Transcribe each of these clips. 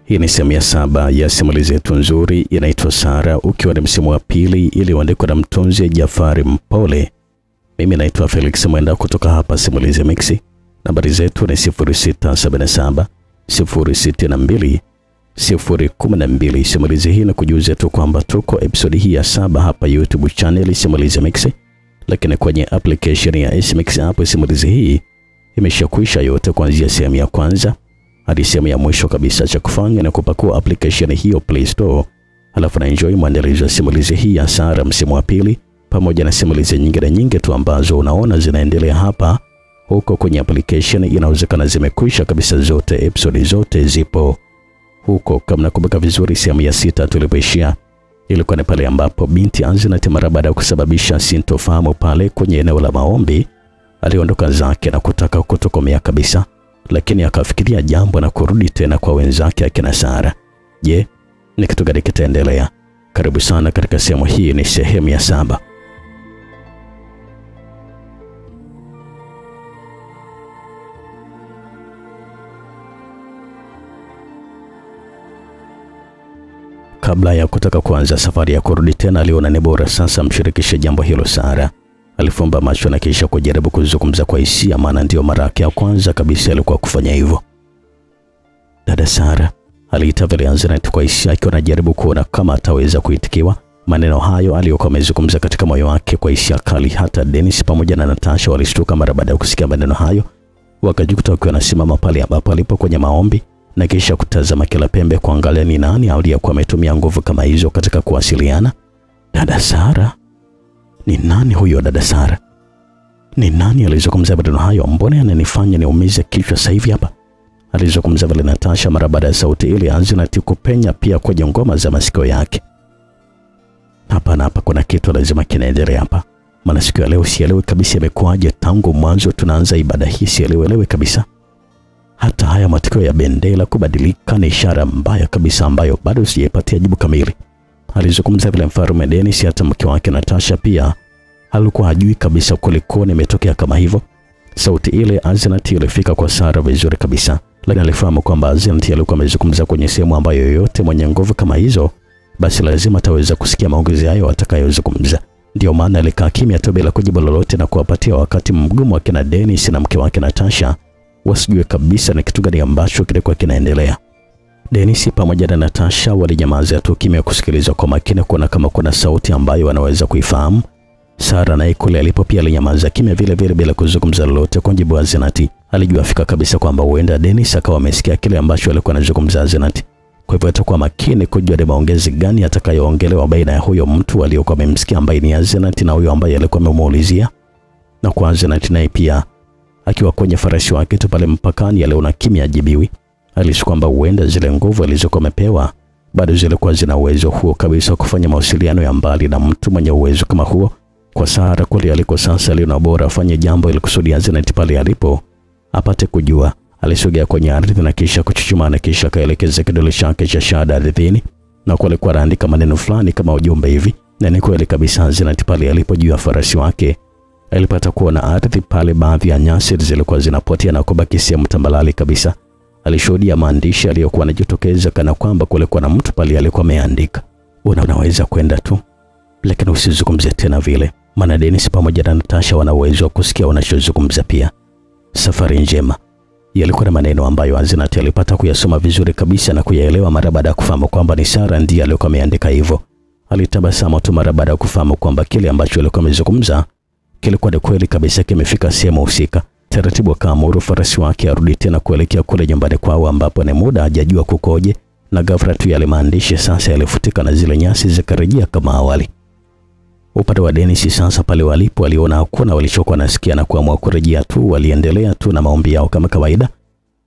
Hii ni sehemu ya 7 ya simulizi yetu nzuri inaitwa Sara, ukiwa ni msimu wa pili iliyoandikwa na mtunzi Jafari Mpole. Mimi naitwa Felix Mwenda kutoka hapa Simulizi Mix. Nambari zetu ni 0677 062 012. Simulizi hii nakujuza tu kwamba tuko episode hii ya 7 hapa YouTube channel Simulizi Mix, lakini kwenye application ya SMix hapo simulizi hii imeshakwisha yote kuanzia sehemu ya kwanza hadi sehemu ya mwisho kabisa. Cha kufanya na kupakua application hiyo Play Store, halafu na enjoy mwendelezo wa simulizi hii ya Sara msimu wa pili pamoja na simulizi nyingine tu ambazo unaona zinaendelea hapa. Huko kwenye application inawezekana zimekwisha kabisa zote, episode zote zipo huko. Kama nakumbuka vizuri, sehemu ya 6 tulipoishia ilikuwa ni pale ambapo binti Aznat mara baada ya kusababisha sintofahamu pale kwenye eneo la maombi aliondoka zake na kutaka kutokomea kabisa, lakini akafikiria jambo na kurudi tena kwa wenzake akina Sara. Je, ni kitu gani kitaendelea? Karibu sana katika sehemu hii, ni sehemu ya 7. Kabla ya kutaka kuanza safari ya kurudi tena, aliona ni bora sasa mshirikishe jambo hilo Sara. Alifumba macho na kisha kujaribu kuzungumza kwa hisia, maana ndio mara yake ya kwanza kabisa alikuwa kufanya hivyo. Dada Sara, aliita vile Aznat kwa hisia, akiwa anajaribu kuona kama ataweza kuitikiwa maneno hayo aliyokuwa amezungumza katika moyo wake kwa hisia kali. Hata Dennis pamoja na Natasha walishtuka mara baada ya kusikia maneno hayo, wakajikuta wakiwa wanasimama pale ambapo alipo kwenye maombi na kisha kutazama kila pembe kuangalia ni nani aliyekuwa ametumia nguvu kama hizo katika kuwasiliana. Dada Sara? Ni nani huyo dada Sara? Ni nani alizungumza maneno hayo? Mbona ananifanya niumize kichwa sasa hivi hapa? Alizungumza vile Natasha mara baada ya sauti ile Aznat kupenya pia kwenye ngoma za masikio yake. Hapa kuna kitu lazima kinaendelea hapa. Maana siku ya leo sielewi kabisa imekuaje, tangu mwanzo tunaanza ibada hii sielewi kabisa. Hata haya matukio ya bendera kubadilika ni ishara mbaya kabisa ambayo bado sijapatia jibu kamili. Alizungumza vile Mfalme Dennis. Hata mke wake Natasha pia alikuwa hajui kabisa kulikuwa imetokea kama hivyo. Sauti ile Aznat ilifika kwa Sara vizuri kabisa, lakini alifahamu kwamba Aznat alikuwa amezungumza kwenye sehemu ambayo yoyote mwenye nguvu kama hizo basi lazima ataweza kusikia maongezi hayo atakayozungumza. Ndio maana alikaa kimya tu bila kujibu lolote na kuwapatia wakati mgumu wa kina Dennis na mke wake Natasha wasijue kabisa ni kitu gani ambacho kilikuwa kinaendelea. Dennis pamoja na Natasha walinyamaza tu kimya kusikiliza kwa makini kuona kama kuna sauti ambayo wanaweza kuifahamu. Sara naye kule alipo pia alinyamaza kimya vile bila kuzungumza lolote. Kwa jibu Aznat alijua fika kabisa kwamba huenda Dennis akawa amesikia kile ambacho alikuwa anazungumza Aznat. Kwa hivyo atakuwa makini kujua ni maongezi gani atakayoongelewa baina ya huyo mtu aliyokuwa amemsikia ambaye ni Aznat na huyo ambaye alikuwa amemuulizia. Na kwa Aznat naye pia akiwa kwenye farasi wake tu pale mpakani aliona kimya ajibiwi. Alisi kwamba huenda zile nguvu alizokuwa amepewa bado zilikuwa zina uwezo huo kabisa kufanya mawasiliano ya mbali na mtu mwenye uwezo kama huo. Kwa Sara kule aliko sasa aliona bora afanye jambo ili kusudi Aznat pale alipo apate kujua. Alisogea kwenye ardhi na kisha kuchuchuma na kisha kaelekeza kidole chake cha shahada ardhini, na kwa alikuwa anaandika maneno fulani kama ujumbe hivi. Na ni kweli kabisa Aznat pale alipo juu ya farasi wake alipata kuona ardhi pale baadhi ya nyasi zilikuwa zinapotea na kubaki sehemu tambalali kabisa. Alishuhudia maandishi aliyokuwa yanajitokeza kana kwamba kulikuwa na mtu pale alikuwa ameandika, unaweza kwenda tu lakini usizungumzie tena vile, maana Dennis pamoja na Natasha wana uwezo wa kusikia unachozungumza pia. Safari njema. Yalikuwa na maneno ambayo Aznat alipata kuyasoma vizuri kabisa na kuyaelewa mara baada ya kufahamu kwamba ni Sara ndiye aliyekuwa ameandika hivyo. Alitabasamu tu mara baada ya kufahamu kwamba kile ambacho alikuwa amezungumza kilikuwa ni kweli kabisa kimefika sehemu husika. Taratibu akaamuru farasi wake arudi tena kuelekea kule nyumbani kwao ambapo ni muda hajajua kukoje, na ghafla tu yale maandishi sasa yalifutika na zile nyasi zikarejea kama awali. Upande wa Dennis sasa pale walipo aliona hakuna walichokuwa nasikia na kuamua kurejea tu. Waliendelea tu na maombi yao kama kawaida,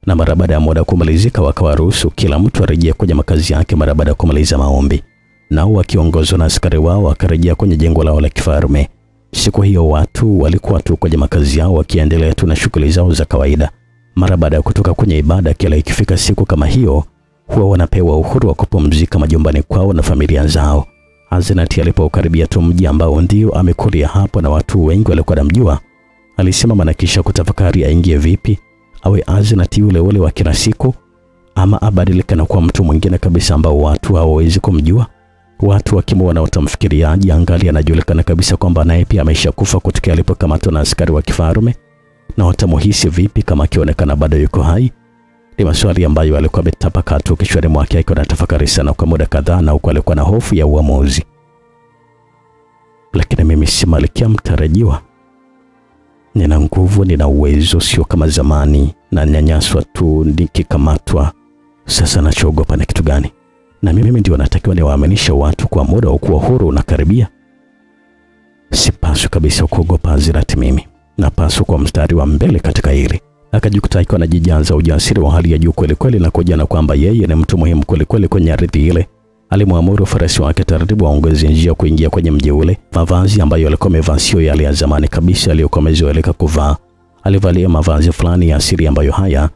na mara baada ya muda kumalizika wakawaruhusu kila mtu arejee kwenye makazi yake mara baada ya kumaliza maombi. Nao wakiongozwa na askari wao wakarejea kwenye jengo lao la kifalme. Siku hiyo watu walikuwa tu kwenye makazi yao wakiendelea tu na shughuli zao za kawaida. Mara baada ya kutoka kwenye ibada, kila ikifika siku kama hiyo huwa wanapewa uhuru wa kupumzika majumbani kwao na familia zao. Aznat alipokaribia tu mji ambao ndio amekulia hapo na watu wengi walikuwa wanamjua, alisimama na kisha kutafakari aingie vipi. Awe Aznat yule wa kila siku ama abadilike na kuwa mtu mwingine kabisa ambao watu hawawezi kumjua? Watu wakimwona watamfikiriaje angali anajulikana kabisa kwamba naye pia ameshakufa kutokea alipokamatwa na askari wa kifarume? Na watamuhisi vipi kama akionekana bado yuko hai? Ni maswali ambayo alikuwa ametapaka tu kichwani mwake akiwa anatafakari sana kwa muda kadhaa, na huko alikuwa na hofu ya uamuzi. Lakini mimi si malkia mtarajiwa. Nina nguvu, nina uwezo, sio kama zamani na nyanyaswa tu nikikamatwa. Sasa nachoogopa na kitu gani? Na mimi ndio natakiwa niwaaminisha watu kwa muda wa kuwa huru unakaribia. Sipaswi kabisa kuogopa Azirathi mimi. Napaswa kwa mstari wa mbele katika hili. Akajikuta akiwa anajijaza ujasiri wa hali ya juu kweli kweli, na kujana kwamba yeye ni mtu muhimu kweli kweli kwenye ardhi ile. Alimwamuru farasi wake taratibu aongeze njia kuingia kwenye mji ule. Mavazi ambayo alikuwa amevaa sio yale ya zamani kabisa aliyokuwa amezoeleka kuvaa. Alivalia mavazi fulani ya asili ambayo haya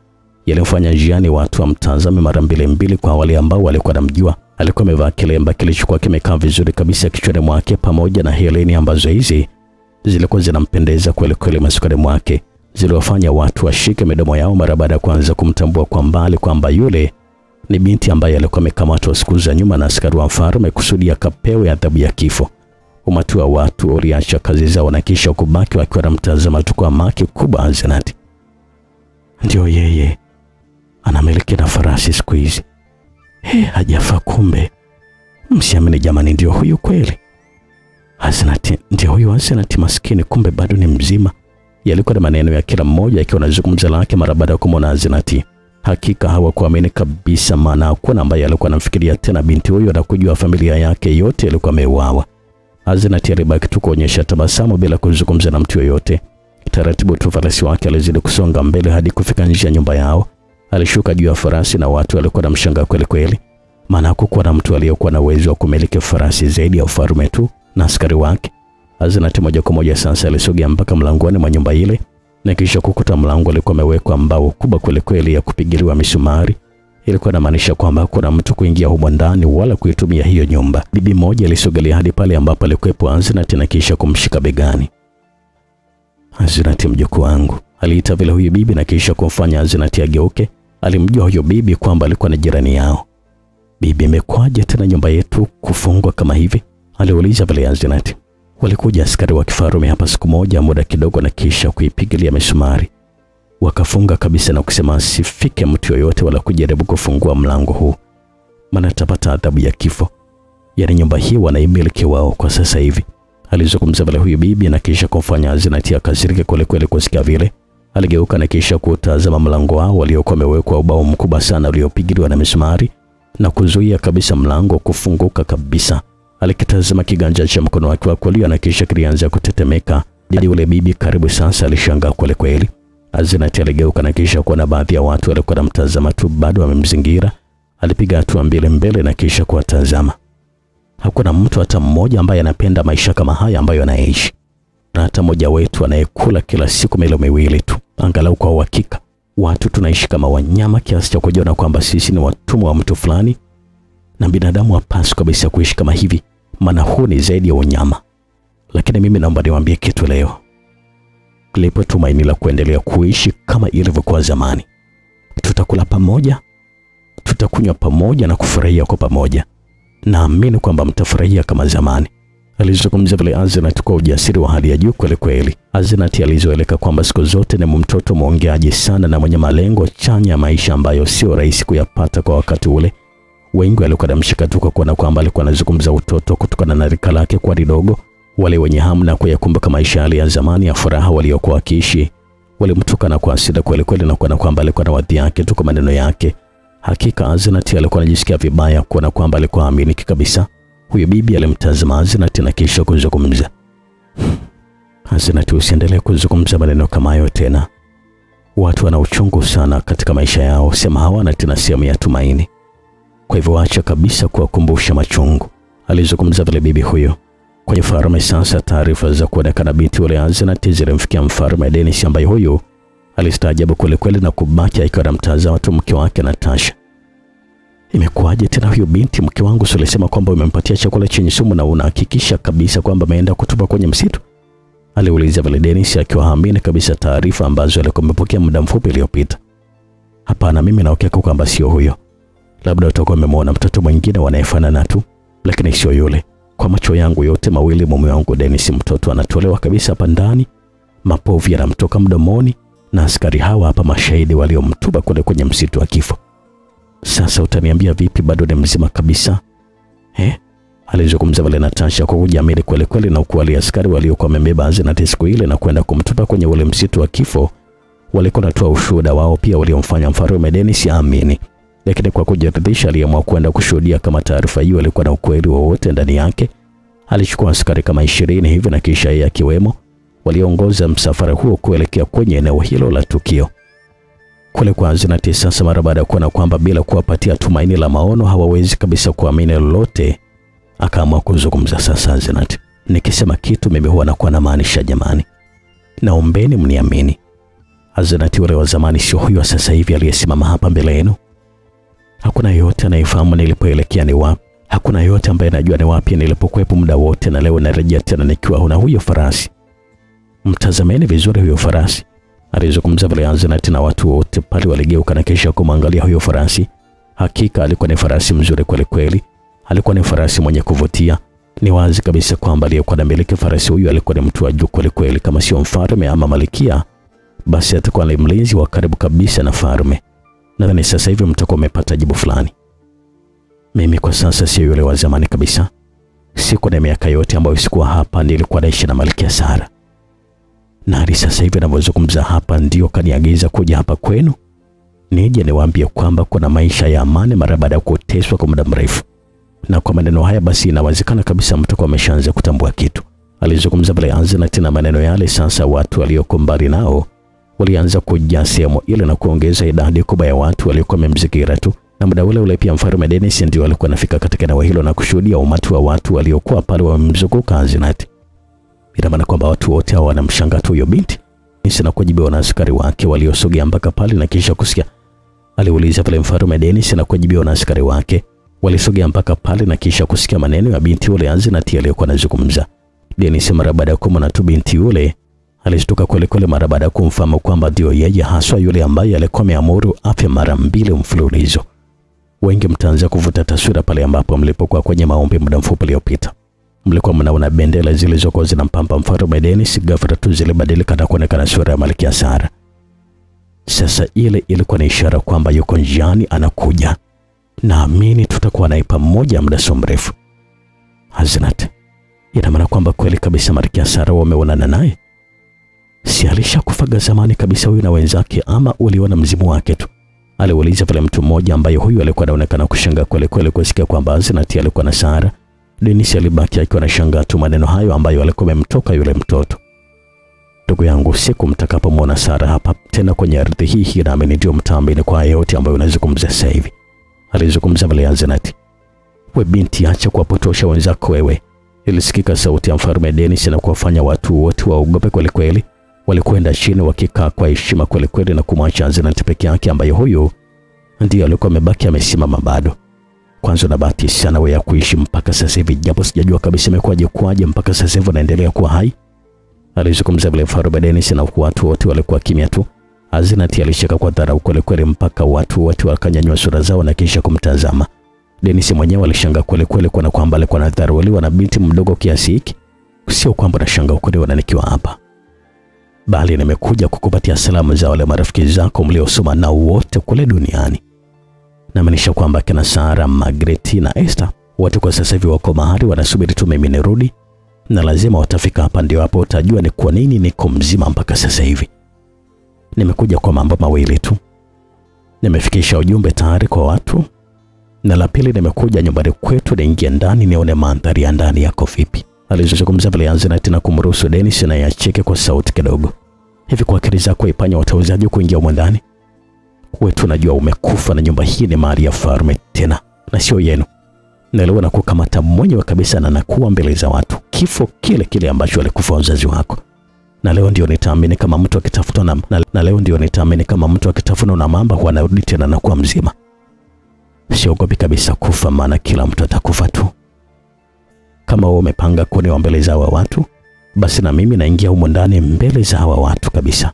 yalimfanya njiani watu wamtazame mara mbili kwa wale ambao walikuwa wanamjua. Alikuwa amevaa kilemba kilichokuwa kimekaa vizuri kabisa kichwani mwake, pamoja na heleni ambazo hizi zilikuwa zinampendeza kweli kweli masukani mwake. Ziliwafanya watu washike midomo yao mara baada ya kuanza kumtambua kwa mbali kwamba yule ni binti ambaye alikuwa amekamatwa siku za nyuma na askari wa mfalme kusudi akapewe adhabu ya kifo. Umati wa watu uliacha kazi zao na kisha kubaki wakiwa wanamtazama tu kwa macho kubwa Azirathi. Ndio yeye anamiliki na farasi siku hizi. Hajafa kumbe. Msiamini jamani, ndio huyu kweli. Azirathi, ndio huyu Azirathi maskini, kumbe bado ni mzima. Yalikuwa na maneno ya kila mmoja akiwa anazungumza lake mara baada ya kumwona Azirathi. Hakika hawakuamini kabisa, maana hakuna ambaye alikuwa anamfikiria tena binti huyo na kujua familia yake yote ilikuwa imeuawa. Azirathi alibaki tu kuonyesha tabasamu bila kuzungumza na mtu yoyote. Taratibu tu farasi wake alizidi kusonga mbele hadi kufika nje ya nyumba yao. Alishuka juu ya farasi na watu walikuwa wanamshangaa kweli kweli, maana hakukuwa na mtu aliyekuwa na uwezo wa kumiliki farasi zaidi ya ufalme tu na askari wake. Azirathi moja kwa moja sasa alisogea mpaka mlangoni mwa nyumba ile, na kisha kukuta mlango ulikuwa umewekwa mbao kubwa kweli kweli ya kupigiliwa misumari. Ilikuwa inamaanisha kwamba hakuna mtu kuingia humo ndani wala kuitumia hiyo nyumba. Bibi moja alisogelea hadi pale ambapo alikuwepo Azirathi na kisha kumshika begani. Azirathi, mjukuu wangu, aliita vile huyu bibi na kisha kumfanya Azirathi ageuke. Alimjua huyo bibi kwamba alikuwa ni jirani yao. Bibi, imekwaje tena nyumba yetu kufungwa kama hivi? Aliuliza vile Azirathi. Walikuja askari wa kifarume hapa siku moja muda kidogo na kisha kuipigilia misumari. Wakafunga kabisa na kusema asifike mtu yoyote wala kujaribu kufungua mlango huu, maana atapata adhabu ya kifo. Yaani nyumba hii wanaimiliki wao kwa sasa hivi. Alizungumza vile huyu bibi na kisha kumfanya Azirathi akasirike kweli kweli kusikia vile. Aligeuka na kisha kutazama mlango wao waliokuwa wamewekwa ubao mkubwa sana uliopigiliwa na misumari na kuzuia kabisa mlango kufunguka kabisa. Alikitazama kiganja cha mkono wake wa kulia na kisha kilianza kutetemeka. Didi ule bibi karibu sasa alishangaa kweli kweli. Azirathi aligeuka na kisha kuona baadhi ya watu walikuwa wanamtazama tu bado wamemzingira. Alipiga hatua mbele na kisha kuwatazama. Hakuna mtu hata mmoja ambaye anapenda maisha kama haya ambayo anaishi. Na hata mmoja wetu anayekula kila siku milo miwili tu. Angalau kwa uhakika watu tunaishi kama wanyama kiasi cha kujiona kwamba sisi ni watumwa wa mtu fulani. Na binadamu hapaswi kabisa kuishi kama hivi, maana huu ni zaidi ya unyama. Lakini mimi naomba niwaambie kitu leo. Lipo tumaini la kuendelea kuishi kama ilivyokuwa zamani. Tutakula pamoja, tutakunywa pamoja na kufurahia kwa pamoja. Naamini kwamba mtafurahia kama zamani. Alizungumza vile Azirathi kwa ujasiri wa hali ya juu kweli kweli. Azirathi alizoeleka kwamba siku zote ni mtoto mwongeaji sana na mwenye malengo chanya ya maisha ambayo sio rahisi kuyapata kwa wakati ule. Wengi walikuwa wanamshikatuka kuona kwamba alikuwa anazungumza utoto kutokana na rika lake kwa lidogo. Wale wenye hamu na kuyakumbuka maisha yale ya zamani ya furaha waliokuwa wakiishi walimtukana kwa hasira kweli kweli na kuona kwamba alikuwa na wadhi yake tu kwa maneno yake. Hakika Azirathi alikuwa anajisikia vibaya kuona kwamba alikuwa haaminiki kabisa. Huyo bibi alimtazama Azirathi na kisha kuzungumza. Azirathi, usiendelee kuzungumza maneno kama hayo tena. Watu wana uchungu sana katika maisha yao, sema hawana tena sehemu ya tumaini. Kwa hivyo acha kabisa kuwakumbusha machungu. Alizungumza vile bibi huyo. Kwenye farme sasa taarifa za kuonekana binti yule Azirathi zilimfikia mfalme Dennis ambaye huyo alistaajabu kweli kweli na kubaki akiwa anamtazama tu mke wake Natasha. Imekuwaje tena huyo binti? Mke wangu alisema kwamba umempatia chakula chenye sumu na unahakikisha kabisa kwamba ameenda kutupa kwenye msitu? Aliuliza vile Dennis akiwa haamini kabisa taarifa ambazo alikuwa amepokea muda mfupi uliopita. Hapana, mimi na uhakika kwamba sio huyo. Labda utakuwa umemwona mtoto mwingine wanayefanana tu, lakini sio yule. Kwa macho yangu yote mawili mume wangu Dennis mtoto anatolewa kabisa hapa ndani. Mapovu yanamtoka mdomoni na askari hawa hapa mashahidi waliomtuba kule kwenye msitu wa kifo. Sasa utaniambia vipi bado ni mzima kabisa? Alizungumza vile Natasha kwa kujamili kweli kweli, na ukuali askari waliokuwa wamebeba Aznath siku ile na kwenda kumtupa kwenye ule msitu wa kifo walikuwa natoa ushuhuda wao pia waliomfanya Mfalme Dennis aamini. Lakini kwa kujiridhisha aliamua kwenda kushuhudia kama taarifa hiyo ilikuwa na ukweli wowote ndani yake. Alichukua askari kama 20 hivi na kisha yeye akiwemo waliongoza msafara huo kuelekea kwenye eneo hilo la tukio. Kule kwa Aznath sasa, mara baada ya kuona kwamba bila kuwapatia tumaini la maono hawawezi kabisa kuamini lolote, akaamua kuzungumza. Sasa Aznath, nikisema kitu mimi huwa nakuwa na maanisha jamani. Naombeni mniamini. Aznath yule wa zamani sio huyo sasa hivi aliyesimama hapa mbele yenu. Hakuna yote anayefahamu nilipoelekea ni wapi. Hakuna yote ambaye anajua ni wapi nilipokuwepo muda wote, na leo narejea tena nikiwa na huyo farasi. Mtazameni vizuri huyo farasi. Alizungumza vile Aznath na watu wote pale waligeuka na kisha kumwangalia huyo farasi. Hakika alikuwa ni farasi mzuri kweli kweli. Alikuwa ni farasi mwenye kuvutia. Ni wazi kabisa kwamba aliyekuwa anamiliki farasi huyu alikuwa ni mtu wa juu kweli kweli, kama sio mfalme ama malikia basi atakuwa ni mlinzi wa karibu kabisa na mfalme. Nadhani sasa hivi mtakuwa umepata jibu fulani. Mimi kwa sasa sio yule wa zamani kabisa. Siku na miaka yote ambayo sikuwa hapa nilikuwa naishi na Malkia Sara. Na hadi sasa hivi ninavyozungumza hapa ndio kaniagiza kuja hapa kwenu. Nije niwaambie kwamba kuna maisha ya amani mara baada ya kuteswa kwa muda mrefu. Na kwa maneno haya basi inawezekana kabisa mtu kwa ameshaanza kutambua kitu. Alizungumza vile Aznath na maneno yale sasa watu waliokuwa mbali nao walianza kujaa sehemu ile na kuongeza idadi kubwa ya watu waliokuwa wamemzingira tu. Na muda ule pia Mfalme Dennis ndio alikuwa anafika katika eneo hilo na kushuhudia umati wa watu waliokuwa pale wamemzunguka Aznath. Ina maana kwamba watu wote hao wanamshangaa tu huyo binti. Dennis na kujibiwa na askari wake waliosogea mpaka pale na kisha kusikia. Aliuliza pale Mfalme Dennis na kujibiwa na askari wake walisogea mpaka pale na kisha kusikia maneno ya binti yule Aznath aliyokuwa anazungumza. Dennis mara baada ya kumwona tu binti yule alishtuka kweli kweli mara baada ya kumfahamu kwamba ndio yeye haswa yule ambaye alikuwa ameamuru afya mara 2 mfululizo. Wengi mtaanza kuvuta taswira pale ambapo mlipokuwa kwenye maombi muda mfupi uliopita. Mlikuwa mnaona bendera zilizokuwa zinampamba Mfalme Dennis, ghafla tu zilibadilika na kuonekana sura ya Malkia Sara. Sasa ile ilikuwa ni ishara kwamba yuko njiani anakuja. Naamini tutakuwa naye pamoja muda so mrefu. Aznath, ina maana kwamba kweli kabisa Malkia Sara wameonana naye? Si alishakufaga zamani kabisa huyu na wenzake, ama uliona mzimu wake tu? Aliuliza pale mtu mmoja ambaye huyu alikuwa anaonekana kushangaa kweli kweli kusikia kwamba Aznath alikuwa na Sara. Dennis alibaki akiwa anashangaa tu maneno hayo ambayo alikuwa amemtoka yule mtoto. Ndugu yangu, siku mtakapomwona Sara hapa tena kwenye ardhi hii, naamini ndio mtaamini kwa yote ambayo unazungumza sasa hivi. Alizungumza vile Aznath. We binti, acha kuwapotosha wenzako wewe. Ilisikika sauti ya Mfalme Dennis na kuwafanya watu wote waogope kweli kweli. Walikwenda chini wakikaa kwa heshima kweli kweli na kumwacha Aznath peke yake ambaye huyo ndiye alikuwa amebaki amesimama bado. Kwanza na bahati sana wewe ya kuishi mpaka sasa hivi, japo sijajua kabisa imekuwaje mpaka sasa hivi unaendelea kuwa hai. Alizungumza vile Mfalme Dennis na watu wote walikuwa kimya tu. Aznath alishika kwa dharau kweli kweli mpaka watu wote wakanyanyua sura zao na kisha kumtazama. Dennis mwenyewe alishangaa kweli kweli kwa kwamba alikuwa anadharauliwa na binti mdogo kiasi hiki. Sio kwamba nashangaa ukuniona nikiwa hapa, bali nimekuja kukupatia salamu za wale marafiki zako mliosoma nao wote kule duniani. Namaanisha kwamba kina Sara, Margaret na Esther wote kwa sasa hivi wako mahali wanasubiri tu mimi nirudi, na lazima watafika hapa ndio hapo utajua ni kwa nini niko mzima mpaka sasa hivi. Nimekuja kwa mambo mawili tu. Nimefikisha ujumbe tayari kwa watu, na la pili nimekuja nyumbani kwetu niingie ndani nione mandhari ya ndani yako vipi. Alizungumza vile Aznath na kumruhusu Dennis na yacheke kwa sauti kidogo. Hivi kwa akili zako ipanya watauzaje kuingia huko ndani? Wewe tunajua umekufa na nyumba hii ni mali ya Farme tena na sio yenu. Na leo nakukamata mwenyewe kabisa na nakuwa mbele za watu. Kifo kile kile ambacho alikufa wazazi wako. Na leo ndio nitaamini kama mtu akitafutwa na leo ndio nitaamini kama mtu akitafunwa na mamba huwa anarudi tena na kuwa mzima. Siogopi kabisa kufa, maana kila mtu atakufa tu. Kama wewe umepanga kuniwa mbele za hawa watu, basi na mimi naingia humo ndani mbele za hawa watu kabisa.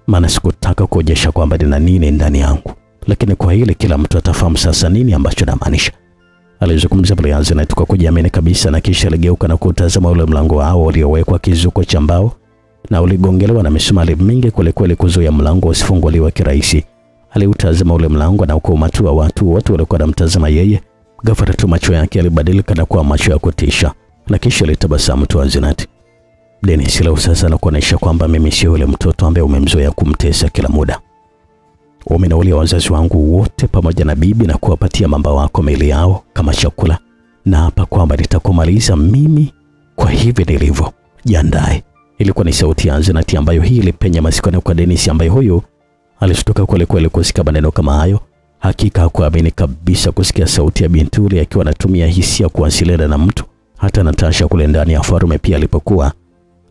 maana sikutaka kuonyesha kwamba nina nini ndani yangu, lakini kwa hili kila mtu atafahamu sasa nini ambacho namaanisha. Alizungumza pale Aznat kwa kujiamini kabisa, na kisha aligeuka na kutazama ule mlango wao uliowekwa kizuko cha mbao na uligongelewa na misumari mingi kweli kuzuia mlango usifunguliwe kirahisi. Aliutazama ule mlango na kwa umati wa watu wote walikuwa wanamtazama yeye. Ghafla tu macho yake yalibadilika na kuwa macho ya kutisha, na kisha alitabasamu tu Aznat. Dennis, leo sasa nakuonesha kwamba mimi sio yule mtoto ambaye umemzoea kumtesa kila muda. Umenaulia wazazi wangu wote pamoja na bibi na kuwapatia mamba wako mili yao kama chakula, na hapa kwamba nitakumaliza mimi kwa hivi nilivyo. Jiandae. Ilikuwa ni sauti ya Aznat ambayo hii ilipenya masikio kwa Dennis, ambaye huyu alishtuka kweli kusikia maneno kama hayo. Hakika hakuamini kabisa kusikia sauti ya binti yule akiwa anatumia hisia kuwasiliana na mtu. Hata Natasha kule ndani ya farme pia alipokuwa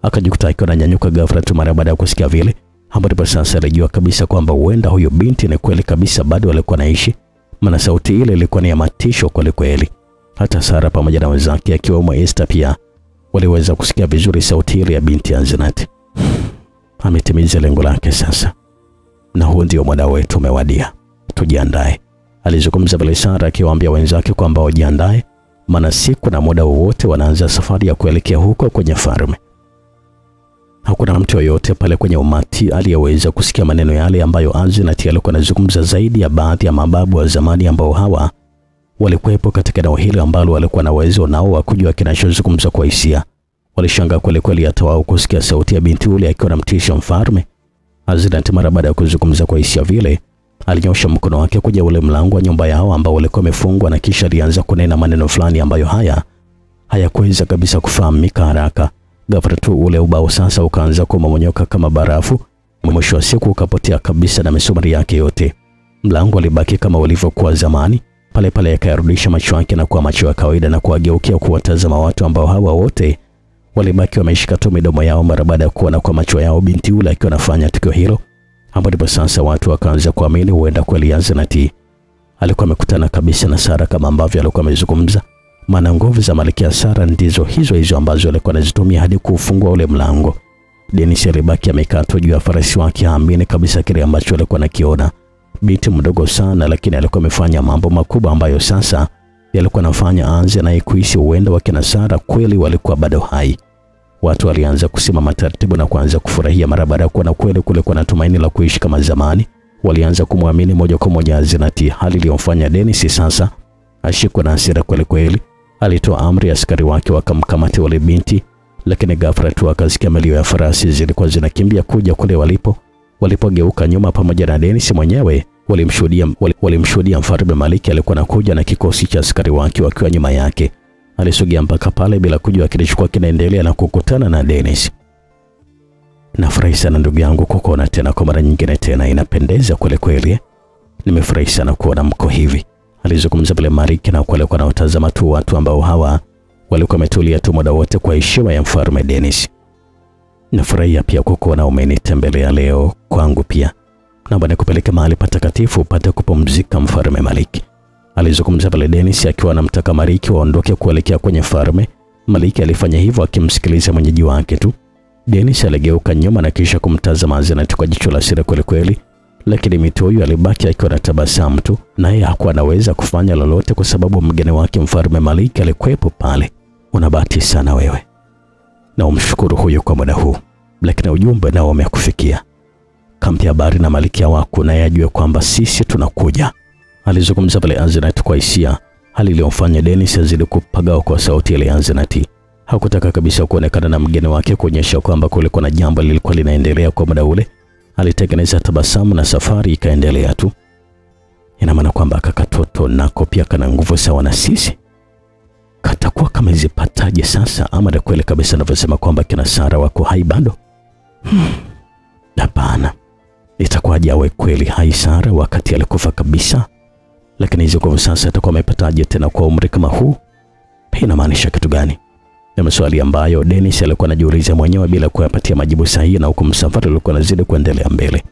akajikuta akiwa ananyanyuka ghafla tu mara baada ya kusikia vile. Hapo sasa alijua kabisa kwamba huenda huyo binti ni kweli kabisa bado alikuwa anaishi, maana sauti ile ilikuwa ni ya matisho kweli. Hata Sara pamoja na wenzake akiwemo Esther pia waliweza kusikia vizuri sauti ile ya binti Aznat. Ametimiza lengo lake sasa, na huo ndio muda wetu umewadia. Tujiandae. Alizungumza pale Sara akiwaambia wenzake kwamba wajiandae, maana siku na muda wote wanaanza safari ya kuelekea huko kwenye farme. Hakuna mtu yoyote pale kwenye umati aliyeweza kusikia maneno yale ambayo Aznat alikuwa anazungumza, zaidi ya baadhi ya mababu wa zamani ambao hawa walikuwepo katika eneo hili ambalo walikuwa na uwezo nao wa kujua kinachozungumza kwa hisia. Walishangaa kweli hata wao kusikia sauti ya binti yule akiwa anamtisha mfalme. Aznat mara baada ya kuzungumza kwa hisia vile, alinyosha mkono wake kuja ule mlango wa nyumba yao ambao ulikuwa umefungwa, na kisha alianza kunena maneno fulani ambayo hayakuweza kabisa kufahamika haraka. Ghafla tu ule ubao sasa ukaanza kumomonyoka kama barafu. Mwisho wa siku ukapotea kabisa na misumari yake yote. Mlango ulibaki kama ulivyokuwa zamani. Pale akarudisha macho yake na kuwa macho ya kawaida na kuwageukia kuwatazama watu ambao hawa wote walibaki wameshika tu midomo yao mara baada ya kuona kwa macho yao binti yule akiwa anafanya tukio hilo. Hapo ndipo sasa watu wakaanza kuamini huenda kweli Aznat alikuwa amekutana kabisa na Sara kama ambavyo alikuwa amezungumza, maana nguvu za Malkia Sara ndizo hizo ambazo alikuwa anazitumia hadi kufungua ule mlango. Dennis alibaki amekaa tu juu ya farasi wake, haamini kabisa kile ambacho alikuwa anakiona. Binti mdogo sana, lakini alikuwa amefanya mambo makubwa ambayo sasa yalikuwa anafanya aanze na kuhisi huenda wakina Sara kweli walikuwa bado hai. Watu walianza kusimama taratibu na kuanza kufurahia mara baada ya kuona kweli kule kuna tumaini la kuishi kama zamani. Walianza kumwamini moja kwa moja Aznat, hali iliyomfanya Dennis sasa ashikwe na hasira kweli. Alitoa amri askari wake wakamkamata wale binti, lakini ghafla tu akasikia milio ya farasi zilikuwa zinakimbia kuja kule walipo. Walipogeuka nyuma pamoja na Dennis mwenyewe, walimshuhudia Mfalme Maliki alikuwa anakuja na kikosi cha askari wake wakiwa nyuma yake. Alisogea mpaka pale bila kujua kilichokuwa kinaendelea na kukutana na Dennis. Nafurahi sana ndugu yangu kukuona tena kwa mara nyingine tena, inapendeza kweli. Nimefurahi sana kuona mko hivi. Alizungumza pale Maliki na alikuwa anawatazama tu watu ambao hawa walikuwa wametulia tu muda wote kwa heshima ya Mfalme Dennis. Nafurahi pia kukuona umenitembelea leo kwangu pia. Naomba nikupeleke mahali patakatifu upate kupumzika Mfalme Maliki. Alizungumza pale Dennis akiwa anamtaka Maliki waondoke kuelekea kwenye farme. Maliki alifanya hivyo akimsikiliza mwenyeji wake tu. Dennis aligeuka nyuma na kisha kumtazama Aznat kwa jicho la hasira kweli, lakini mtu huyu alibaki akiwa na tabasamu tu, naye hakuwa anaweza kufanya lolote kwa sababu mgeni wake Mfalme Maliki alikuwepo pale. Una bahati sana wewe, na umshukuru huyo kwa muda huu, lakini ujumbe nao umekufikia. Kampi habari na Malkia wako na yajue kwamba sisi tunakuja. Alizungumza pale Aznat kwa hisia, hali iliyomfanya Dennis azidi kupagawa kwa sauti ile Aznat. Hakutaka kabisa kuonekana na mgeni wake kuonyesha kwamba kulikuwa na jambo lilikuwa linaendelea kwa muda ule. Alitengeneza tabasamu na safari ikaendelea tu. Ina maana kwamba kakatoto nako pia kana nguvu sawa na sisi. Katakuwa kama zipataje sasa, ama ni kweli kabisa anavyosema kwamba kina Sara wako hai bado? Hapana. Itakuwaje awe kweli hai Sara wakati alikufa kabisa? Lakini hizo kwa sasa atakuwa amepataje tena kwa umri kama huu? Inamaanisha kitu gani? Ni maswali ambayo Dennis alikuwa anajiuliza mwenyewe bila kuyapatia majibu sahihi, na huko msafara ulikuwa unazidi kuendelea mbele.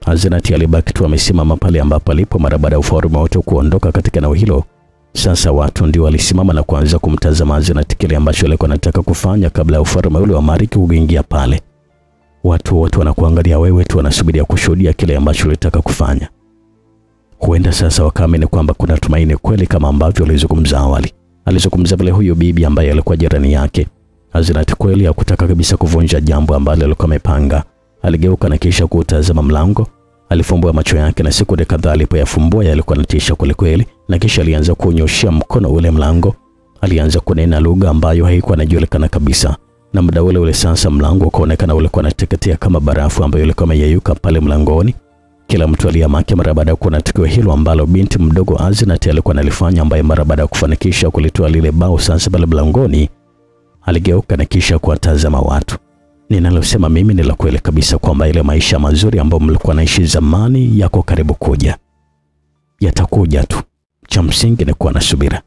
Aznat alibaki tu amesimama pale ambapo alipo mara baada ya ufalme wote kuondoka katika eneo hilo. Sasa watu ndio walisimama na kuanza kumtazama Aznat kile ambacho alikuwa anataka kufanya kabla ya ufalme ule wa Maliki kuingia pale. Watu wote wanakuangalia wewe tu, wanasubiria kushuhudia kile ambacho ulitaka kufanya. Huenda sasa wakaamini kwamba kuna tumaini kweli kama ambavyo alizungumza awali. Alizungumza vile huyo bibi ambaye alikuwa jirani yake. Azinat kweli hakutaka kabisa kuvunja jambo ambalo alikuwa amepanga. Aligeuka na kisha kutazama mlango. Alifumbua macho yake na sekunde kadhaa alipoyafumbua yalikuwa yanatisha kweli, na kisha alianza kunyoshia mkono ule mlango. Alianza kunena lugha ambayo haikuwa inajulikana kabisa. Na muda ule sasa mlango ukaonekana ulikuwa unateketea kama barafu ambayo ilikuwa imeyeyuka pale mlangoni. Kila mtu aliyamaki mara baada ya kuona tukio hilo ambalo binti mdogo Azinat alikuwa analifanya, ambaye mara baada ya kufanikisha kulitoa lile bao sasa pale mlangoni, aligeuka na kisha kuwatazama watu. Ninalosema mimi ni la kweli kabisa kwamba ile maisha mazuri ambayo mlikuwa naishi zamani yako karibu kuja. Yatakuja tu. Cha msingi ni kuwa na subira.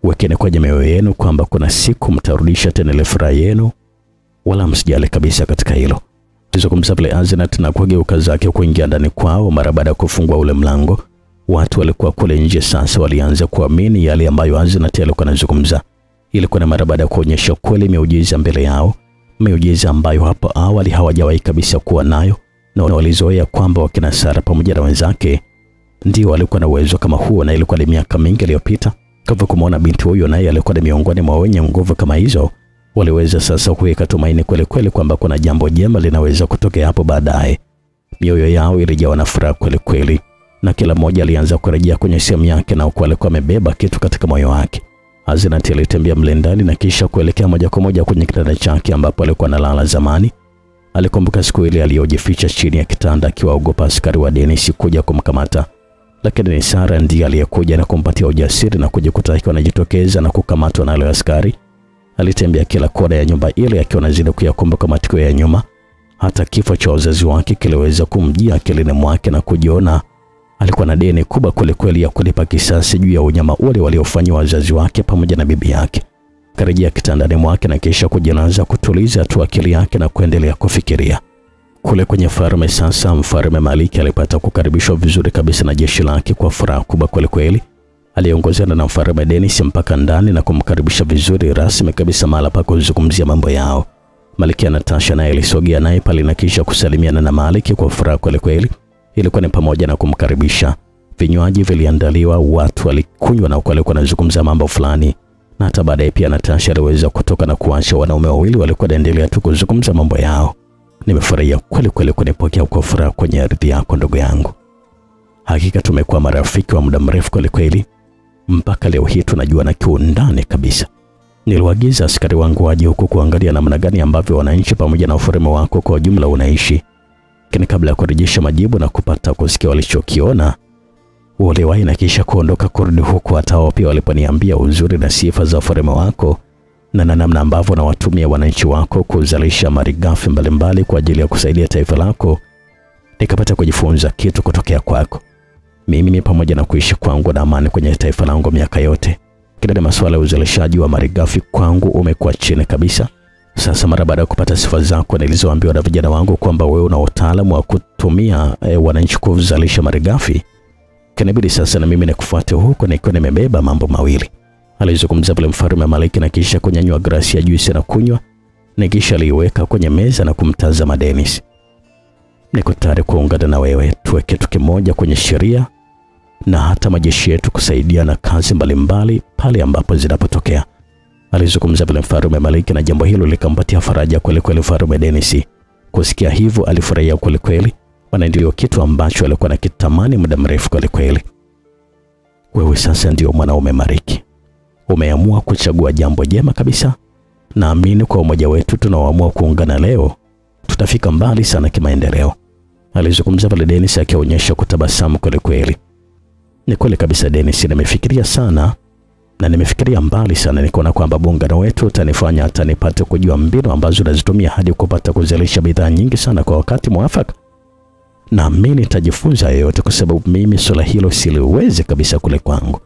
Wekeni kwenye mioyo yenu kwamba kuna siku mtarudisha tena ile furaha yenu, wala msijali kabisa katika hilo. Tuzungumza vile Azinat na kugeuka zake kuingia ndani kwao. Mara baada ya kufungua ule mlango, watu walikuwa kule nje sasa walianza kuamini yale ambayo Azinat alikuwa anazungumza. Ilikuwa na mara baada ya kuonyesha kweli miujiza mbele yao, miujiza ambayo hapo awali hawajawahi kabisa kuwa nayo, na walizoea kwamba wakina Sara pamoja na wenzake ndio walikuwa na uwezo kama huo, na ilikuwa ni miaka mingi iliyopita. Kwa kumwona binti huyo naye alikuwa ni miongoni mwa wenye nguvu kama hizo, waliweza sasa kuweka tumaini kweli kwamba kuna jambo jema linaweza kutokea hapo baadaye. Mioyo yao ilijawa na furaha kweli, na kila mmoja alianza kurejea kwenye sehemu yake, na huko alikuwa amebeba kitu katika moyo wake. Azinat alitembea mle ndani na kisha kuelekea moja kwa moja kwenye kitanda chake ambapo alikuwa analala zamani. Alikumbuka siku ile aliyojificha chini ya kitanda akiwaogopa askari wa Dennis kuja kumkamata. Lakini ni Sara ndiye aliyekuja na kumpatia ujasiri na kujikuta akiwa anajitokeza na kukamatwa na wale askari. Alitembea kila kona ya nyumba ile akiwa anazidi kuyakumbuka matukio ya nyuma. Hata kifo cha wazazi wake kiliweza kumjia akilini mwake na kujiona alikuwa na deni kubwa kweli ya kulipa kisasi juu ya unyama ule waliofanywa wazazi wake pamoja na bibi yake. Karejea kitandani mwake na kisha kujianza kutuliza tu akili yake na kuendelea kufikiria. Kule kwenye farme sasa, Mfalme Malik alipata kukaribishwa vizuri kabisa na jeshi lake kwa furaha kubwa kweli. Aliongozana na Mfalme Dennis mpaka ndani na kumkaribisha vizuri rasmi kabisa mahali pa kuzungumzia mambo yao. Malkia Natasha naye alisogea naye pale na kisha kusalimiana na Malik kwa furaha kweli. Ilikuwa ni pamoja na kumkaribisha. Vinywaji viliandaliwa, watu walikunywa na walikuwa wanazungumza mambo fulani. Na hata baadaye pia Natasha aliweza kutoka na kuacha wanaume wawili walikuwa wanaendelea tu kuzungumza mambo yao. Nimefurahia kweli kunipokea kwa furaha kwenye ardhi yako ndugu yangu. Hakika tumekuwa marafiki wa muda mrefu kweli. Mpaka leo hii tunajua na kiundani kabisa. Niliwaagiza askari wangu waje huko kuangalia namna gani ambavyo wananchi pamoja na ufalme wako kwa jumla unaishi. Lakini kabla ya kurejesha majibu na kupata kusikia walichokiona, waliwahi na kisha kuondoka kurudi huko. Hata wao pia waliponiambia uzuri na sifa za ufalme wako na namna ambavyo na watumia wananchi wako kuzalisha malighafi mbalimbali kwa ajili ya kusaidia taifa lako, nikapata kujifunza kitu kutokea kwako. Mimi pamoja na kuishi kwangu na amani kwenye taifa langu miaka yote, kila masuala ya uzalishaji wa malighafi kwangu umekuwa chini kabisa. Sasa mara baada ya kupata sifa zako nilizoambiwa na vijana wangu kwamba wewe una utaalamu wa kutumia wananchi kuzalisha malighafi, kanibidi sasa na mimi nikufuate huko nikiwa nimebeba mambo mawili. Alizungumza vile Mfalme Malik na kisha kunyanyua glasi ya juisi na kunywa, na kisha aliweka kwenye meza na kumtazama Dennis. Niko tayari kuungana na wewe, tuwe kitu kimoja kwenye sheria na hata majeshi yetu kusaidia na kazi mbalimbali pale ambapo zinapotokea. Alizungumza vile Mfalme Malik na jambo hilo likampatia faraja kweli Mfalme Dennis. Kusikia hivyo alifurahia kweli, maana ndio kitu ambacho alikuwa anakitamani muda mrefu kweli. Wewe sasa ndio mwanaume Mariki. Umeamua kuchagua jambo jema kabisa. Naamini kwa umoja wetu tunaoamua kuungana leo, tutafika mbali sana kimaendeleo. Alizungumza pale Dennis akionyesha kutabasamu kweli. Ni kweli kabisa Dennis, nimefikiria sana na nimefikiria mbali sana, nikaona kwamba muungano wetu utanifanya hata nipate kujua mbinu ambazo nazitumia hadi kupata kuzalisha bidhaa nyingi sana kwa wakati mwafaka. Na mimi nitajifunza yote kwa sababu mimi swala hilo siliwezi kabisa kule kwangu.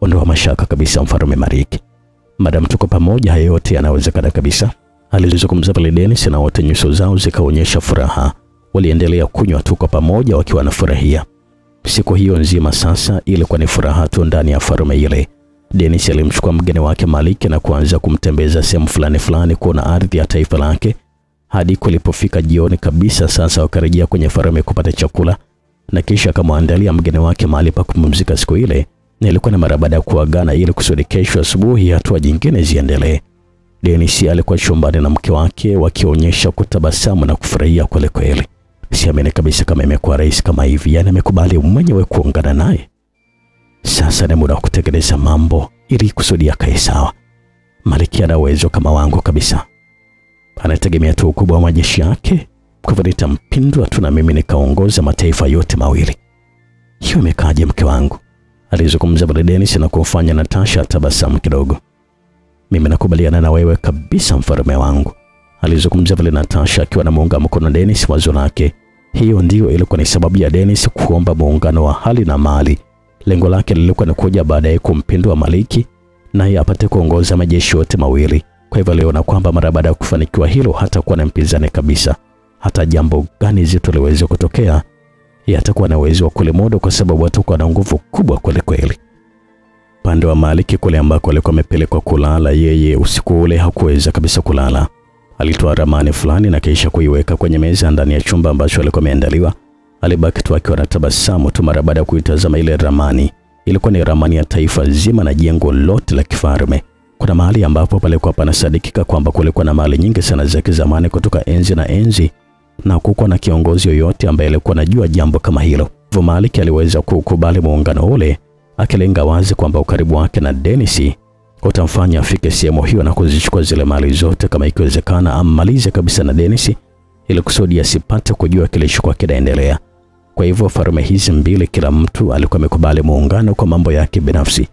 Ondoa mashaka kabisa Mfalme Mariki. Madam tuko pamoja, yote yanawezekana kabisa. Alizungumza pale Dennis na wote nyuso zao zikaonyesha furaha. Waliendelea kunywa tu kwa pamoja wakiwa na furahia. Siku hiyo nzima sasa ilikuwa ni furaha tu ndani ya farme ile. Dennis alimchukua mgeni wake Malik na kuanza kumtembeza sehemu fulani kuona ardhi ya taifa lake. hadi kulipofika jioni kabisa. Sasa wakarejea kwenye farme kupata chakula na kisha akamwandalia mgeni wake mahali pa kupumzika siku ile. Ilikuwa ni mara baada ya kuagana ili kusudi kesho asubuhi hatua nyingine ziendelee. Dennis alikuwa chumbani na mke wake wakionyesha kutabasamu na kufurahia kweli kweli. Siamini kabisa kama imekuwa rahisi kama hivi, yani amekubali mwenyewe kuungana naye. Sasa ni muda wa kutekeleza mambo ili kusudi akae sawa. Malkia ana uwezo kama wangu kabisa. Anategemea tu ukubwa wa majeshi yake. Kwa hivyo nitampindua tu na mimi nikaongoza mataifa yote mawili. Hiyo imekaje mke wangu? Alizungumza Bwana Dennis na kumfanya Natasha tabasamu kidogo. Mimi nakubaliana na wewe kabisa mfalme wangu. Alizungumza vile Natasha akiwa na muunga mkono Dennis wazo lake. Hiyo ndio ilikuwa ni sababu ya Dennis kuomba muungano wa hali na mali. Lengo lake lilikuwa ni kuja baadaye kumpindua Maliki naye apate kuongoza majeshi yote mawili. Kwa hivyo aliona kwamba mara baada ya kufanikiwa hilo hatakuwa na mpinzani kabisa. Hata jambo gani zito liweze kutokea, yatakuwa na uwezo wa kulimudu kwa sababu atakuwa na nguvu kubwa kweli kweli. Pande wa Maliki kule ambako alikuwa amepelekwa kulala, yeye usiku ule hakuweza kabisa kulala. Alitoa ramani fulani na kisha kuiweka kwenye meza ndani ya chumba ambacho alikuwa ameandaliwa. Alibaki tu akiwa anatabasamu tu mara baada ya kuitazama ile ramani. Ilikuwa ni ramani ya taifa zima na jengo lote la kifalme. Kuna mahali ambapo palikuwa panasadikika kwamba kulikuwa na mali nyingi sana za kizamani kutoka enzi na enzi, na kukuwa na kiongozi yoyote ambaye alikuwa anajua jambo kama hilo. Hivyo Maliki aliweza kukubali muungano ule, akilenga wazi kwamba ukaribu wake na Dennis utamfanya afike sehemu hiyo na kuzichukua zile mali zote kama ikiwezekana ammalize kabisa na Dennis ili kusudi asipate kujua kilichokuwa kinaendelea. Kwa hivyo farme hizi mbili kila mtu alikuwa amekubali muungano kwa mambo yake binafsi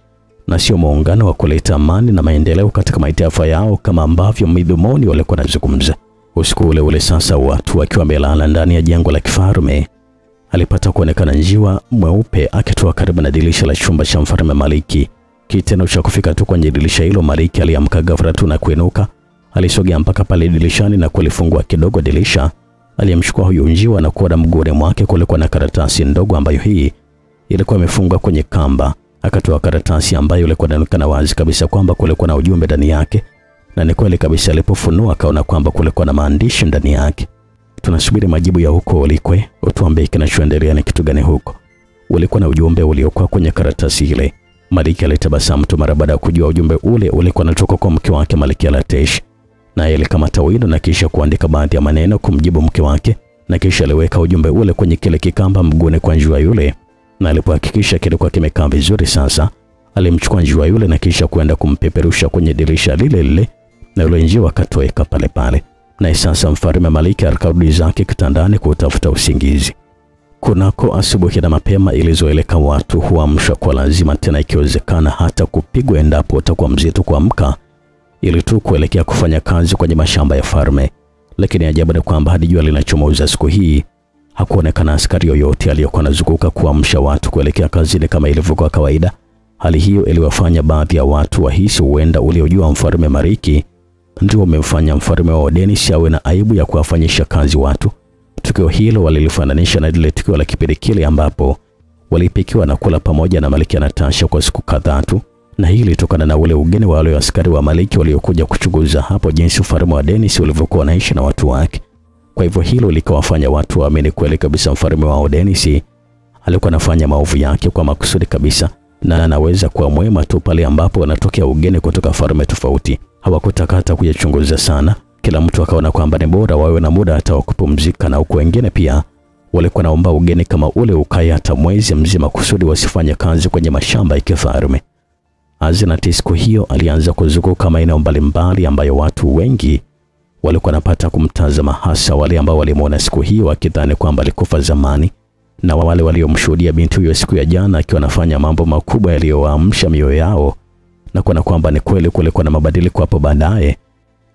na sio muungano wa kuleta amani na maendeleo katika mataifa yao kama ambavyo midhumuni walikuwa wanazungumza. Usiku ule ule sasa watu wakiwa wamelala ndani ya jengo la kifalme, alipata kuonekana njiwa mweupe akitoa karibu na dirisha la chumba cha mfalme Maliki. Kitendo cha kufika tu kwenye dirisha hilo, Maliki aliamka ghafla tu na kuinuka. Alisogea mpaka pale dirishani na kulifungua kidogo dirisha. Aliyemchukua huyo njiwa na kuona mguuni mwake kulikuwa na karatasi ndogo ambayo hii ilikuwa imefungwa kwenye kamba. Akatoa karatasi ambayo ilikuwa inaonekana wazi kabisa kwamba kulikuwa na ujumbe ndani yake. Na ni kweli kabisa, alipofunua akaona kwamba kulikuwa na maandishi ndani yake. Tunasubiri majibu ya huko ulikwe, utuambie kinachoendelea ni kitu gani huko. Ulikuwa na ujumbe uliokuwa kwenye karatasi ile. Maliki alitabasamu tu mara baada ya kujua ujumbe ule ulikuwa unatoka kwa mke wake Malkia Latesh. Na yeye alikamata wino na kisha kuandika baadhi ya maneno kumjibu mke wake, na kisha aliweka ujumbe ule kwenye kile kikamba mguuni kwa njiwa yule. Na alipohakikisha kilikuwa kimekaa vizuri, sasa alimchukua njiwa yule na kisha kwenda kumpeperusha kwenye dirisha lile lile, na yule njiwa akatoweka pale pale. Na sasa mfalme Maliki akarudi zake kitandani kutafuta usingizi. Kunako asubuhi na mapema ilizoeleka watu huamshwa kwa lazima, tena ikiwezekana hata kupigwa endapo utakuwa mzito kuamka, ili tu kuelekea kufanya kazi kwenye mashamba ya farme. Lakini ajabu ni kwamba hadi jua linachomoza siku hii hakuonekana askari yoyote aliyokuwa anazunguka kuamsha watu kuelekea kazini kama ilivyokuwa kawaida. Hali hiyo iliwafanya baadhi ya watu wahisi huenda uliojua mfalme Maliki ndio umemfanya mfalme wa Dennis awe na aibu ya kuwafanyisha kazi watu. Tukio hilo walilifananisha na lile tukio la kipindi kile ambapo walipikiwa na kula pamoja na Malkia Natasha kwa siku kadhaa tu, na hili litokana na ule ugeni wa wale askari wa Maliki waliokuja kuchunguza hapo jinsi ufalme wa Dennis ulivyokuwa unaishi na watu wake. Kwa hivyo hilo likawafanya watu waamini kweli kabisa mfalme wa Dennis alikuwa anafanya maovu yake kwa makusudi kabisa, na anaweza kuwa mwema tu pale ambapo wanatokea ugeni kutoka falme tofauti. Hawakutaka hata kuyachunguza sana. Kila mtu akaona kwamba ni bora wawe na muda hata wa kupumzika, na huko wengine pia walikuwa naomba ugeni kama ule ukae hata mwezi mzima kusudi wasifanye kazi kwenye mashamba ya kifalme. Azinati siku hiyo alianza kuzunguka maeneo mbalimbali ambayo watu wengi walikuwa wanapata kumtazama, hasa wale ambao walimuona siku hiyo wakidhani kwamba alikufa zamani, na wale waliomshuhudia binti huyo siku ya jana akiwa anafanya mambo makubwa yaliyowaamsha mioyo yao na kuona kwamba ni kweli kulikuwa na mabadiliko hapo baadaye.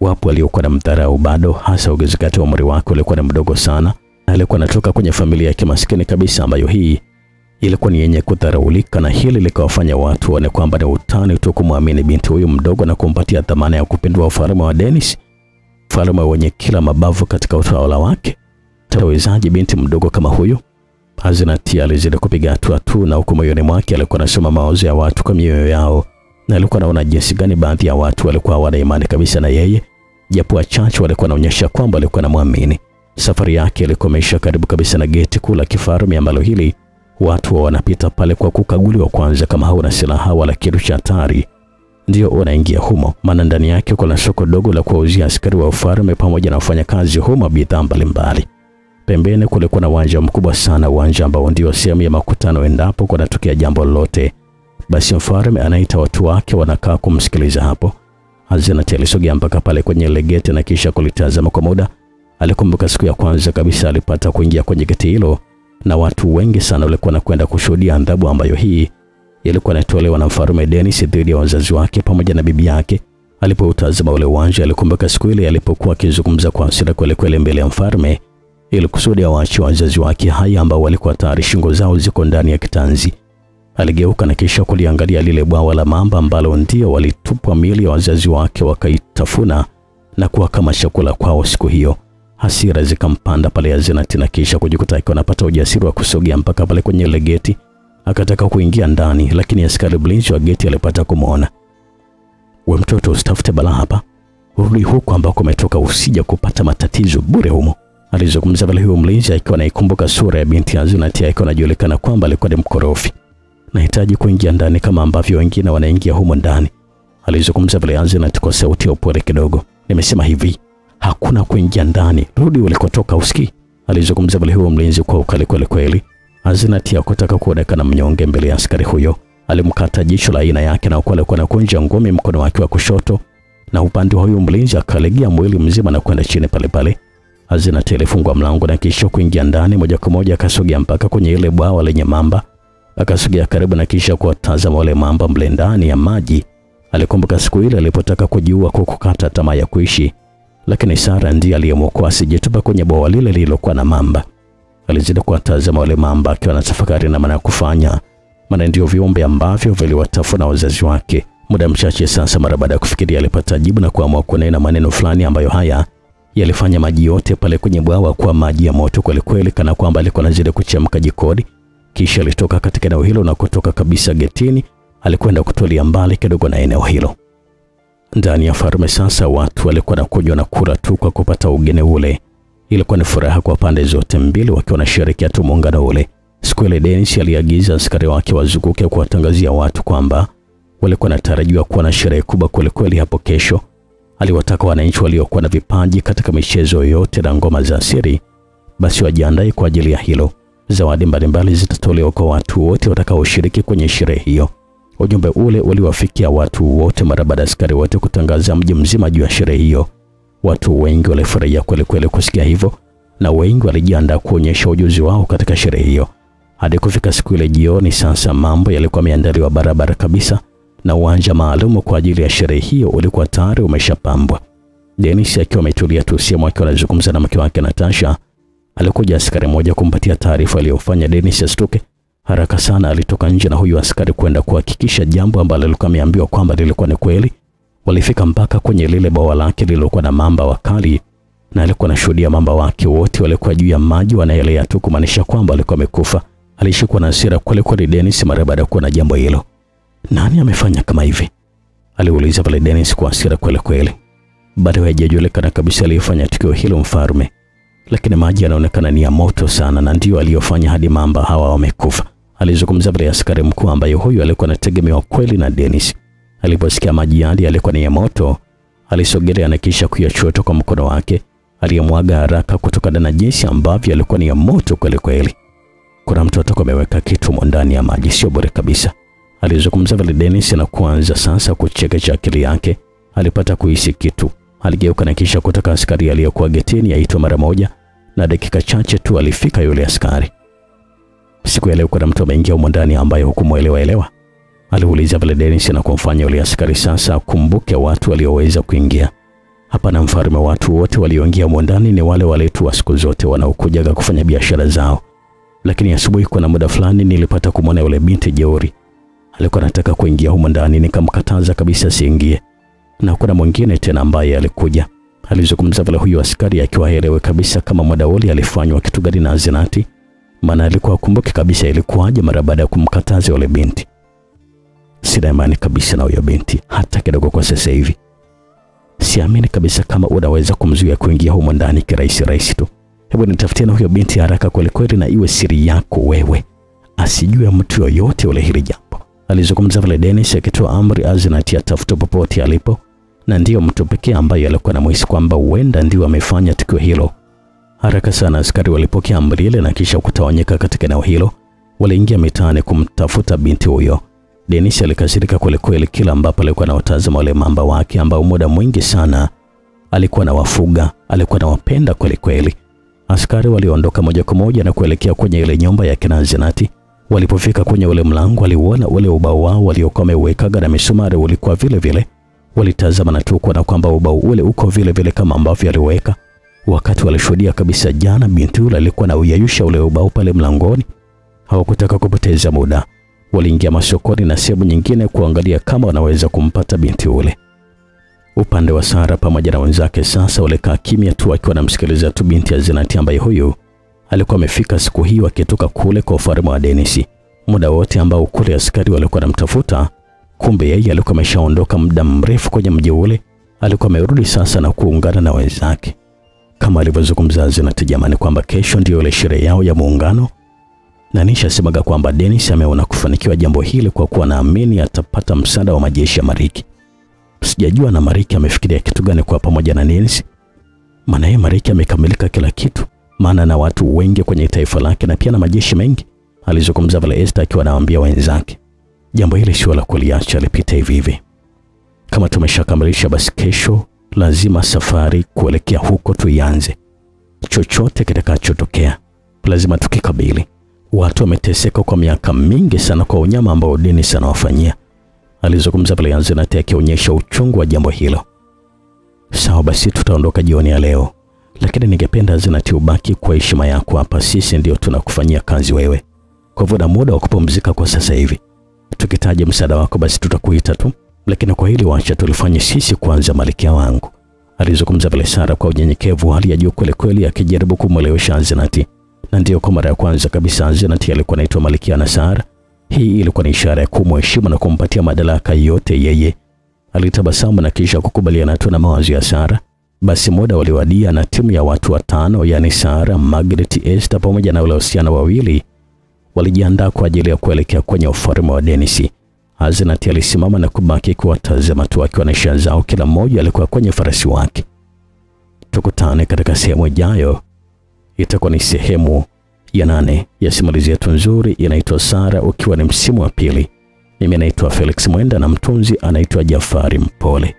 Wapo waliokuwa na mdharau bado, hasa ukizingatia umri wake ulikuwa ni mdogo sana, na alikuwa anatoka kwenye familia ya kimaskini kabisa ambayo hii ilikuwa ni yenye kudharaulika, na hili likawafanya watu waone kwamba ni utani tu kumwamini binti huyu mdogo na kumpatia dhamana ya kupindua ufalme wa Dennis, ufalme wenye kila mabavu katika utawala wake. Tawezaje binti mdogo kama huyo? Azinati alizidi kupiga hatua tu, na huko moyoni mwake alikuwa anasoma mawazo ya watu kwa mioyo yao, na alikuwa anaona jinsi gani baadhi ya watu walikuwa hawana imani kabisa na yeye, japo wachache walikuwa wanaonyesha kwamba walikuwa na muamini. Safari yake ilikuwa imeisha karibu kabisa na geti kuu la kifalme ambalo hili watu wanapita pale kwa kukaguliwa kwanza kama hauna silaha wala kitu cha hatari ndio unaingia humo, maana ndani yake kuna soko dogo la kuwauzia askari wa ufalme pamoja na wafanyakazi humo bidhaa mbalimbali. Pembeni kulikuwa na uwanja mkubwa sana, uwanja ambao ndio sehemu ya makutano endapo kunatokea jambo lolote. Basi mfalme anaita watu wake wanakaa kumsikiliza hapo. Azenath alisogea mpaka pale kwenye ile geti na kisha kulitazama kwa muda. Alikumbuka siku ya kwanza kabisa alipata kuingia kwenye geti hilo na watu wengi sana walikuwa wanakwenda kushuhudia adhabu ambayo hii ilikuwa inatolewa na mfalme Dennis dhidi ya wazazi wake pamoja na bibi yake. Alipoutazama ule uwanja alikumbuka siku ile alipokuwa akizungumza kwa hasira kweli mbele ya mfalme ili kusudi waache wazazi wake hai ambao walikuwa tayari shingo zao ziko ndani ya kitanzi. Aligeuka na kisha kuliangalia lile bwawa la mamba ambalo ndio walitupwa miili ya wazazi wake wakaitafuna na kuwa kama chakula kwao siku hiyo. Hasira zikampanda pale Azenath na kisha kujikuta akiwa anapata ujasiri wa kusogea mpaka pale kwenye ile geti. Akataka kuingia ndani lakini askari mlinzi wa geti alipata kumuona. "We mtoto, usitafute balaa hapa. Rudi huko ambako umetoka, usije kupata matatizo bure humo." Alizungumza pale huyo mlinzi akiwa anaikumbuka sura ya binti Azenath akiwa anajulikana kwamba alikuwa ni mkorofi. "Nahitaji kuingia ndani kama ambavyo wengine wanaingia humo ndani." Alizungumza pale Azenath kwa sauti ya upole kidogo. "Nimesema hivi, hakuna kuingia ndani. Rudi ulikotoka, usikii?" Alizungumza pale huyo mlinzi kwa ukali kweli. Azenath hakutaka kuonekana mnyonge mbele ya askari huyo. Alimkata jicho la aina yake na alikuwa anakunja ngome mkono wake wa kushoto na upande wa huyo mlinzi akalegea mwili mzima na kwenda chini pale. Azenath alifungua mlango na kisha kuingia ndani moja kwa moja, akasogea mpaka kwenye ile bwawa lenye mamba. Akasogea karibu na kisha kuwatazama wale mamba mle ndani ya maji. Alikumbuka siku ile alipotaka kujiua kwa kukata tamaa ya kuishi, lakini Sara ndiye aliyemwokoa asijitupa kwenye bwawa lile lililokuwa na mamba. Alizidi kuwatazama wale mamba akiwa anatafakari na maana ya kufanya, maana ndio viumbe ambavyo viliwatafuna wazazi wake. Muda mchache sasa mara baada ya kufikiria alipata jibu na kuamua kunena maneno fulani ambayo haya yalifanya maji yote pale kwenye bwawa kuwa maji ya moto kweli kana kwamba alikuwa anazidi kuchemka jikoni. Kisha alitoka katika eneo hilo na kutoka kabisa getini, alikwenda kutulia mbali kidogo na eneo hilo. Ndani ya farme sasa watu walikuwa wanakunywa na kula tu kwa kupata ugeni ule. Ilikuwa ni furaha kwa pande zote mbili wakiwa wanasherehekea tu muungano ule. Siku ile Dennis aliagiza askari wake wazunguke kuwatangazia watu kwamba walikuwa wanatarajiwa kuwa na sherehe kubwa kweli hapo kesho. Aliwataka wananchi waliokuwa na vipaji katika michezo yote na ngoma za asili basi wajiandae kwa ajili ya hilo. Zawadi mbalimbali zitatolewa kwa watu wote watakaoshiriki kwenye sherehe hiyo. Ujumbe ule uliwafikia watu wote mara baada ya askari wote kutangaza mji mzima juu ya sherehe hiyo. Watu wengi walifurahia kweli kusikia hivyo na wengi walijiandaa kuonyesha ujuzi wao katika sherehe hiyo. Hadi kufika siku ile jioni sasa mambo yalikuwa yameandaliwa barabara kabisa na uwanja maalum kwa ajili ya sherehe hiyo ulikuwa tayari umeshapambwa. Dennis akiwa ametulia tu simu akiwa anazungumza na mke wake Natasha, alikuja askari mmoja kumpatia taarifa aliyofanya Dennis astuke. Haraka sana alitoka nje na huyu askari kwenda kuhakikisha jambo ambalo alikuwa ameambiwa kwamba lilikuwa ni kweli. Walifika mpaka kwenye lile bwawa lake lililokuwa na mamba wakali na alikuwa anashuhudia mamba wake wote walikuwa juu ya maji wanaelea tu, kumaanisha kwamba alikuwa amekufa. Alishikwa na hasira kweli Dennis mara baada ya kuona jambo hilo. "Nani amefanya kama hivi?" aliuliza pale Dennis kwa hasira kweli. Bado haijajulikana kabisa aliyefanya tukio hilo mfalme, lakini maji yanaonekana ni ya moto sana na ndio aliyofanya hadi mamba hawa wamekufa. Alizungumza pale askari mkuu ambaye huyu alikuwa anategemewa kweli na Dennis. Aliposikia maji yale yalikuwa ni ya moto, alisogelea na kisha kuyachota kwa mkono wake. Aliyemwaga haraka kutokana na jinsi ambavyo alikuwa ni ya moto kweli. "Kuna mtu atakuwa ameweka kitu ndani ya maji, sio bure kabisa." Alizungumza pale Dennis na kuanza sasa kuchekecha akili yake. Alipata kuhisi kitu. Aligeuka na kisha kutoka askari aliyekuwa getini aitwa mara moja na dakika chache tu alifika yule askari. "Siku ya leo kuna mtu ameingia humo ndani ambaye hukumuelewa?" aliuliza pale Dennis na kumfanya yule askari sasa kumbuke watu walioweza kuingia. Hapana mfalme, watu wote walioingia humo ndani ni wale tu wa siku zote wanaokuja kufanya biashara zao. Lakini asubuhi kuna muda fulani nilipata kumwona yule binti jeuri. Alikuwa anataka kuingia humo ndani, nikamkataza kabisa siingie. Na kuna mwingine tena ambaye alikuja." Alizungumza pale huyu askari akiwa haelewi kabisa kama muda ule alifanywa kitu gani na Azenath, maana alikuwa kumbuki kabisa ilikuwaje mara baada ya kumkataza yule binti. "Sina imani kabisa na huyo binti hata kidogo kwa sasa hivi." Siamini kabisa kama unaweza kumzuia kuingia humo ndani kirahisi tu. Hebu nitafutie na huyo binti haraka kweli na iwe siri yako wewe. Asijue mtu yoyote ule hili jambo. Alizungumza vile Dennis akitoa amri Aznath atafute popote alipo, na ndiyo mtu pekee ambaye alikuwa anamhisi kwamba huenda ndio amefanya tukio hilo. Haraka sana askari walipokea amri ile na kisha kutawanyika katika eneo hilo. Waliingia mitaani kumtafuta binti huyo. Dennis alikasirika kweli kila ambapo alikuwa anawatazama wale mamba wake ambao muda mwingi sana alikuwa anawafuga, alikuwa anawapenda kweli. Askari waliondoka moja kwa moja na kuelekea kwenye ile nyumba ya kina Aznath. Walipofika kwenye ule mlango waliuona ule ubao wao waliokuwa wameweka na misumari ulikuwa vile. Walitazama na tu kuona kwamba ubao ule uko vile kama ambavyo aliweka. Wakati walishuhudia kabisa jana binti yule alikuwa na uyayusha ule ubao pale mlangoni. Hawakutaka kupoteza muda. Waliingia masokoni na sehemu nyingine kuangalia kama wanaweza kumpata binti ule. Upande wa Sara pamoja na wenzake sasa walikaa kimya tu akiwa anamsikiliza tu binti Aznath ambaye huyu alikuwa amefika siku hiyo akitoka kule kwa ufalme wa Dennis. Muda wote ambao kule askari walikuwa wanamtafuta, kumbe yeye alikuwa ameshaondoka muda mrefu kwenye mji ule. Alikuwa amerudi sasa na kuungana na wenzake. Kama alivyozungumza Aznath jamani kwamba kesho ndio ile sherehe yao ya muungano. Na nishasemaga kwamba Dennis ameona kufanikiwa jambo hili kwa kuwa naamini atapata msaada wa majeshi ya Mariki. Sijajua na Mariki amefikiria kitu gani kwa pamoja na Dennis. Maana yeye Mariki amekamilika kila kitu. Maana na watu wengi kwenye taifa lake na pia na majeshi mengi. Alizungumza vile Esther akiwa anawaambia wenzake. Jambo hili sio la kuliacha lipite hivi. Kama tumeshakamilisha basi kesho lazima safari kuelekea huko tuianze. Chochote kitakachotokea lazima tukikabili. Watu wameteseka kwa miaka mingi sana kwa unyama ambao Dennis anawafanyia. Alizungumza vile Aznath akionyesha uchungu wa jambo hilo. Sawa basi tutaondoka jioni ya leo. Lakini ningependa Aznath ubaki kwa heshima yako hapa, sisi ndio tunakufanyia kazi wewe. Kwa hivyo na muda wa kupumzika kwa sasa hivi. Tukitaje msaada wako basi tutakuita tu, lakini kwa hili waacha tulifanye sisi kwanza malkia wangu. Alizungumza vile Sara kwa unyenyekevu hali ya juu kweli akijaribu kumwelewesha Aznath. Na ndio kwa mara ya kwanza kabisa Aznath alikuwa anaitwa malkia na Sara. Hii ilikuwa ni ishara ya kumheshimu na kumpatia madaraka yote yeye. Alitabasamu na kisha kukubaliana tu na mawazo ya Sara. Basi muda waliwadia na timu ya watu watano yani Sara, Margaret, Esther pamoja na wale wasichana wawili walijiandaa kwa ajili ya kuelekea kwenye ufalme wa Dennis. Aznath alisimama na kubaki kuwatazama tu akiwa na ishara zao, kila mmoja alikuwa kwenye farasi wake. Tukutane katika sehemu ijayo. Itakuwa ni sehemu ya 8 ya simulizi yetu nzuri inaitwa Sara, ukiwa ni msimu wa pili. Mimi naitwa Felix Mwenda na mtunzi anaitwa Jafari Mpole.